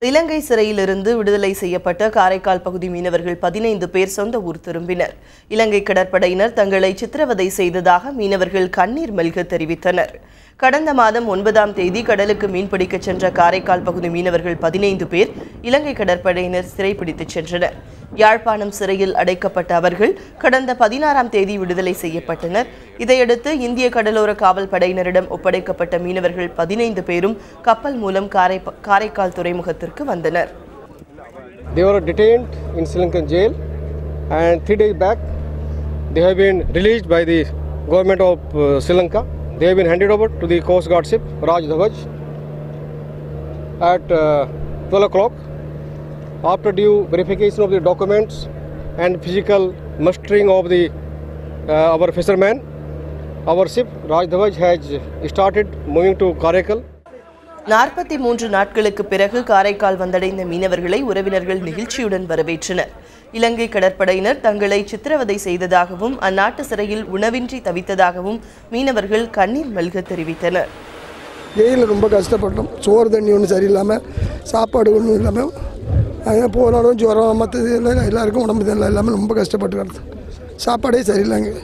இலங்கை சிறையிலிருந்து விடுதலை செய்யப்பட்ட காரைக்கால் பகுதி மீனவர்கள் 15 பேர் சொந்த ஊர் திரும்பினர். இலங்கை கடற்படையினர் தங்களை சித்திரவதை செய்ததாக மீனவர்கள் கண்ணீர் மல்க தெரிவித்தனர். கடந்த மாதம் 9ஆம் தேதி கடலுக்கு மீன்பிடிக்கச் சென்ற காரைக்கால் பகுதி மீனவர்கள் 15 பேர் இலங்கை கடற்படையினர் சிறைப்பிடித்துச் சென்றனர். யாழ்ப்பாணம் சிறையில் அடைக்கப்பட்ட அவர்கள் கடந்த 16ஆம் தேதி விடுதலை செய்யப்பட்டனர். இதையடுத்து இந்திய கடலோர காவல் படையினரிடம் ஒப்படைக்கப்பட்ட மீனவர்கள் 15 பேரும் கப்பல் மூலம் காரைக்கால் துறைமுகத்திற்கு வந்தனர். They were detained in Sri Lankan jail and 3 days back they have been released by the government of Sri Lanka. They have been handed over to the Coast Guard ship Raj Dhavaj at 12 o'clock. After due verification of the documents and physical mustering of the our fishermen, our ship Raj Dhavaj has started moving to Karaikal. 43 நாட்களுக்கு பிறகு காரைக்கால் வந்தடைந்த மீனவர்களை உறவினர்கள் நெகிழ்ச்சியுடன் வரவேற்றனர். இலங்கை கடற்படையினர் தங்களை சித்திரவதை செய்ததாகவும் அந்நாட்டு சிறையில் உணவின்றி தவித்ததாகவும் மீனவர்கள் கண்ணீர் மல்க தெரிவித்தனர். வெயிலில் ரொம்ப கஷ்டப்பட்டோம். சோறு தண்ணி ஒன்றும் சரியில்லாமல், சாப்பாடு ஒன்றும் இல்லாமல், போராடும், ஜுரம், மற்றது எல்லாருக்கும் உடம்பு தெரியல, எல்லாமே ரொம்ப கஷ்டப்பட்டு சாப்பாடே சரியில்லைங்க.